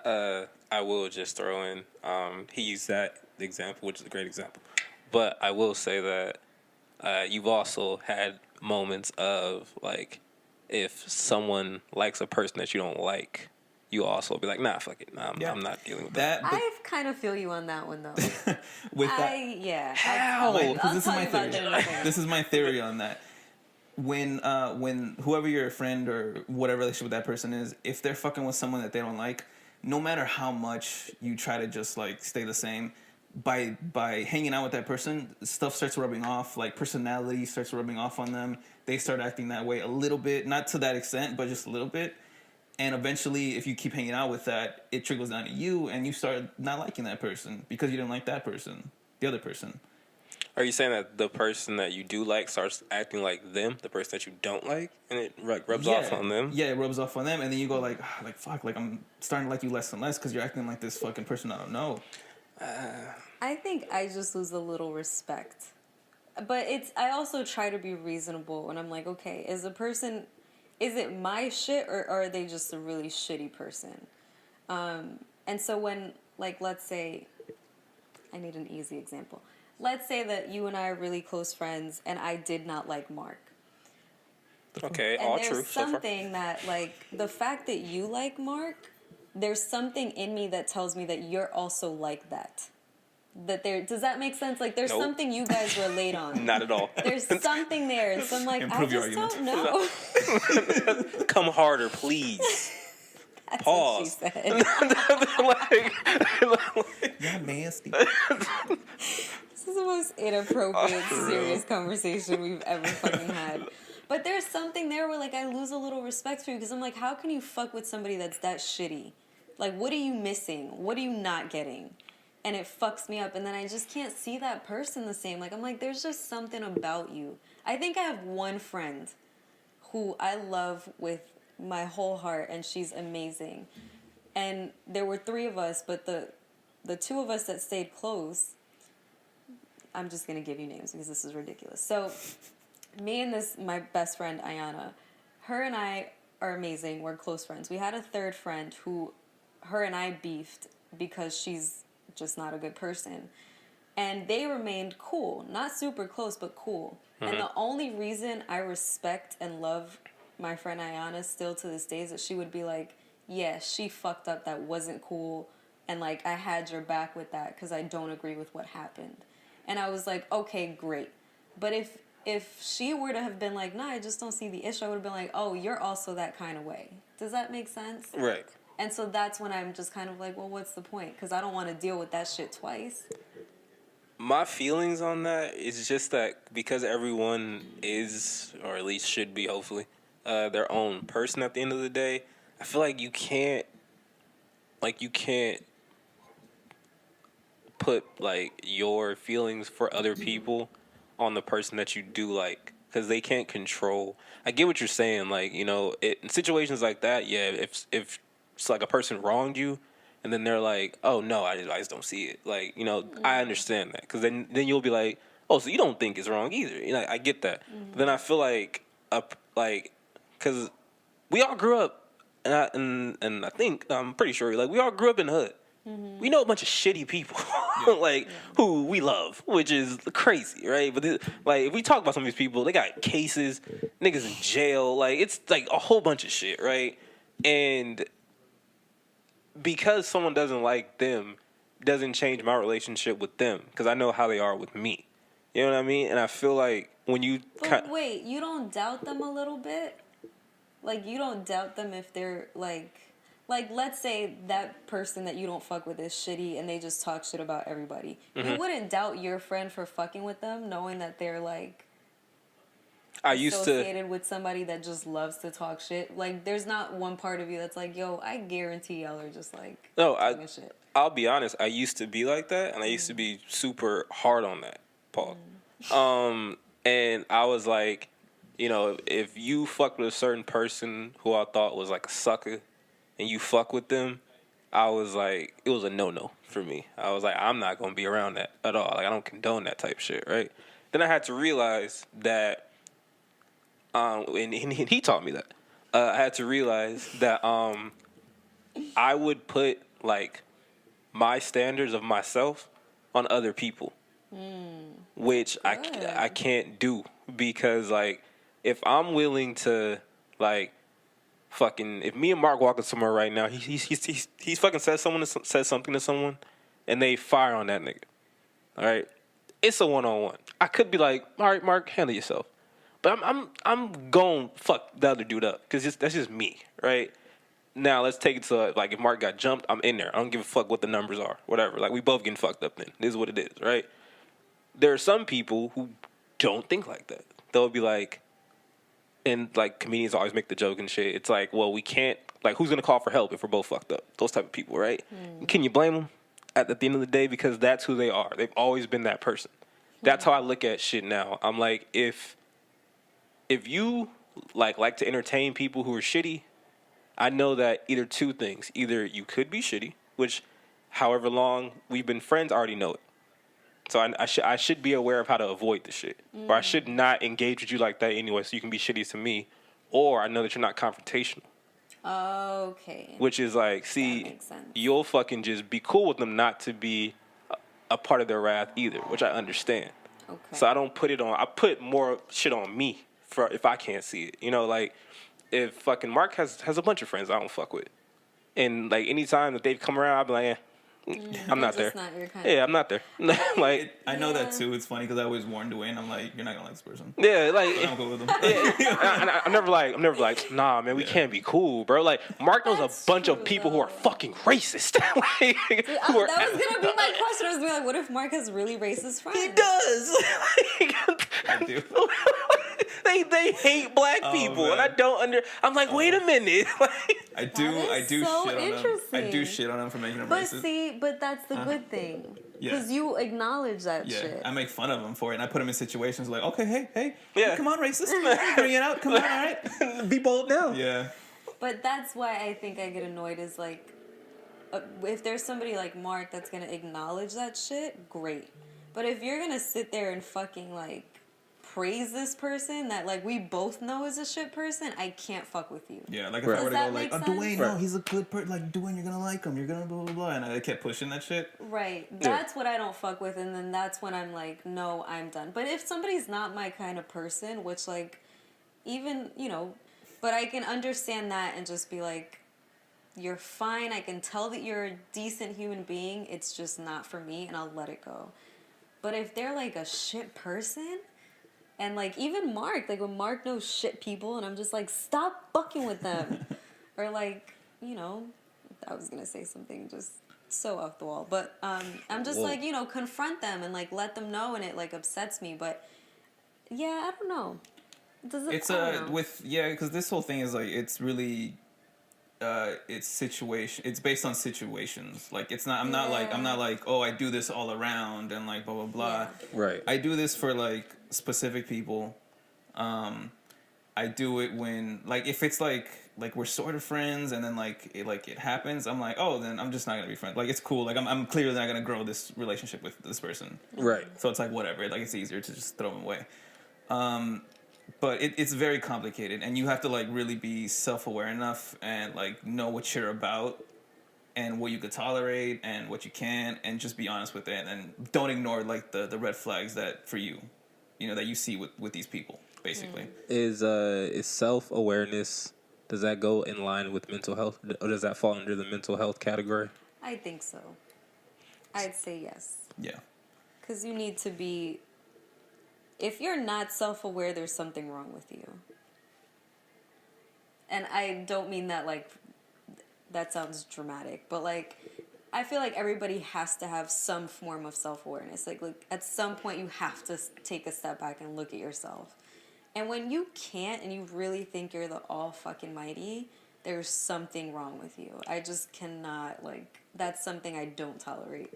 I will just throw in. He used that example, which is a great example. But I will say that you've also had moments of like, if someone likes a person that you don't like, you also be like, nah, fuck it, nah, I'm not dealing with that. I kind of feel you on that one though. How? This is my theory. This is my theory on that. When whoever your friend or whatever relationship with that person is, if they're fucking with someone that they don't like, no matter how much you try to just like stay the same, by hanging out with that person, stuff starts rubbing off. Like personality starts rubbing off on them. They start acting that way a little bit, not to that extent, but just a little bit. And eventually, if you keep hanging out with that, it trickles down to you, and you start not liking that person because you didn't like that person, the other person. Are you saying that the person that you do like starts acting like them, the person that you don't like, and it rubs off on them? Yeah, it rubs off on them, and then you go like fuck, like I'm starting to like you less and less because you're acting like this fucking person I don't know. I think I just lose a little respect, but I also try to be reasonable, and I'm like, okay, is it my shit or are they just a really shitty person? And so when, like, let's say, I need an easy example. Let's say that you and I are really close friends and I did not like Mark. Okay, and all there's true. Something that, like, the fact that you like Mark, there's something in me that tells me that you're also like that. Does that make sense? Like, there's something you guys relate on. Not at all. There's something there, and so I'm like, I just don't know. Come harder, please. That's Pause. what she said. You're nasty. This is the most inappropriate, serious conversation we've ever fucking had. But there's something there where, like, I lose a little respect for you because I'm like, how can you fuck with somebody that's that shitty? Like, what are you missing? What are you not getting? And it fucks me up, and then I just can't see that person the same. Like, I'm like, there's just something about you. I think I have one friend who I love with my whole heart, and she's amazing. And there were 3 of us, but the 2 of us that stayed close, I'm just going to give you names because this is ridiculous. So, me and my best friend, Ayana, her and I are amazing. We're close friends. We had a third friend who her and I beefed because she's just not a good person. And they remained cool. Not super close, but cool. Mm-hmm. And the only reason I respect and love my friend Ayana still to this day is that she would be like, yeah, she fucked up, that wasn't cool, and like I had your back with that because I don't agree with what happened. And I was like, okay, great. But if she were to have been like, nah, I just don't see the issue, I would have been like, oh, you're also that kind of way. Does that make sense? Right. And so that's when I'm just kind of like, well, what's the point? Because I don't want to deal with that shit twice. My feelings on that is just that because everyone is, or at least should be, hopefully, their own person at the end of the day, I feel like you can't put, like, your feelings for other people on the person that you do like, because they can't control. I get what you're saying, like, you know, in situations like that, yeah, if it's like a person wronged you, and then they're like, oh, no, I just don't see it. Like, you know, I understand that. Because then you'll be like, oh, so you don't think it's wrong either. You know, I get that. Mm-hmm. But then I feel like, because we all grew up, and I think, I'm pretty sure, like, we all grew up in the hood. Mm-hmm. We know a bunch of shitty people, who we love, which is crazy, right? But, like, if we talk about some of these people, they got cases, niggas in jail. Like, it's, like, a whole bunch of shit, right? And because someone doesn't like them doesn't change my relationship with them because I know how they are with me. You know what I mean? And I feel like when you... But wait, you don't doubt them a little bit? Like, you don't doubt them if they're, like, let's say that person that you don't fuck with is shitty and they just talk shit about everybody. Mm-hmm. You wouldn't doubt your friend for fucking with them knowing that they're, like... associated with somebody that just loves to talk shit. Like, there's not one part of you that's like, yo, I guarantee y'all are just like talking shit. I'll be honest, I used to be like that, and I used to be super hard on that, Paul. And I was like, you know, if you fuck with a certain person who I thought was like a sucker, and you fuck with them, I was like, it was a no-no for me. I was like, I'm not gonna be around that at all. Like, I don't condone that type of shit, right? Then I had to realize that. And he taught me that. I had to realize that I would put like my standards of myself on other people, which I can't do because like if I'm willing to like fucking if me and Mark walking somewhere right now, he's fucking says something to someone, and they fire on that nigga. All right, it's a 1-on-1. I could be like, all right, Mark, handle yourself, but I'm going fuck the other dude up because that's just me, right? Now let's take it to like if Mark got jumped, I'm in there. I don't give a fuck what the numbers are, whatever. Like we both getting fucked up. Then this is what it is, right? There are some people who don't think like that. They'll be like, and like comedians always make the joke and shit. It's like, well, we can't. Like, who's gonna call for help if we're both fucked up? Those type of people, right? Can you blame them at the end of the day because that's who they are. They've always been that person. That's how I look at shit now. I'm like, if you like to entertain people who are shitty, I know that either two things. Either you could be shitty, which however long we've been friends, I already know it. So I should be aware of how to avoid the shit. Or I should not engage with you like that anyway so you can be shitty to me. Or I know that you're not confrontational. Okay. Which is like, see, you'll fucking just be cool with them not to be a part of their wrath either, which I understand. Okay. So I don't put it on, I put more shit on me for if I can't see it. You know, like, if fucking Mark has a bunch of friends I don't fuck with. And like anytime that they've come around, I'll be like, I'm not there. Not your kind I'm not there. Like I know that too. It's funny because I always warn Dwayne. I'm like, you're not gonna like this person. Yeah, like I don't go with them. I'm never like, nah, man, we can't be cool, bro. Like Mark knows That's a bunch true, of people though. who are fucking racist. Like, who are, that was gonna be my question. I was gonna be like, what if Mark has really racist friends? he does. I do. They hate black people, man. and I don't I'm like, wait a minute. Like, I do so shit on them. I interesting. do shit on them for making them But racist. but that's the good thing. Yeah. Because you acknowledge that Yeah, shit. I make fun of them for it, and I put them in situations like, okay, hey, Yeah. come on, racist, bring it out, come on, all right, be bold now. yeah. But that's why I think I get annoyed is like, if there's somebody like Mark that's gonna acknowledge that shit, great. But if you're gonna sit there and fucking like praise this person that like we both know is a shit person, I can't fuck with you. Yeah, like if Right. I were to Does go that like, make Dwayne, sense? no, he's a good person. Like Dwayne, you're gonna like him. You're gonna blah blah blah, and I kept pushing that shit. Right. That's what I don't fuck with, and then that's when I'm like, no, I'm done. But if somebody's not my kind of person, which like, even but I can understand that and just be like, you're fine. I can tell that you're a decent human being. It's just not for me, and I'll let it go. But if they're like a shit person. And, like, even Mark, like, when Mark knows shit people, and I'm just like, stop fucking with them. Or, like, I was going to say something just so off the wall. But I'm just like, confront them and, like, let them know, and it, like, upsets me. But, yeah, I don't know. It's I don't know. because this whole thing is, like, it's really... it's situation. It's based on situations. Like it's not. I'm not like. Oh, I do this all around and like blah blah blah. Yeah. Right. I do this for like specific people. I do it when like if it's like we're sort of friends and then like it happens. I'm like, oh, then I'm just not gonna be friends. Like it's cool. Like I'm clearly not gonna grow this relationship with this person. Right. So it's like whatever. Like it's easier to just throw them away. But it's very complicated, and you have to like really be self-aware enough and like know what you're about and what you could tolerate and what you can't, and just be honest with it, and don't ignore like the red flags that for you, that you see with these people, basically. Is self-awareness, does that go in line with mental health, or does that fall under the mental health category? I think so. I'd say yes. Yeah. Because you need to be... If you're not self-aware, there's something wrong with you. And I don't mean that like, that sounds dramatic, but like, I feel like everybody has to have some form of self-awareness. Like at some point you have to take a step back and look at yourself. And when you can't and you really think you're the all fucking mighty, there's something wrong with you. I just cannot, like, that's something I don't tolerate.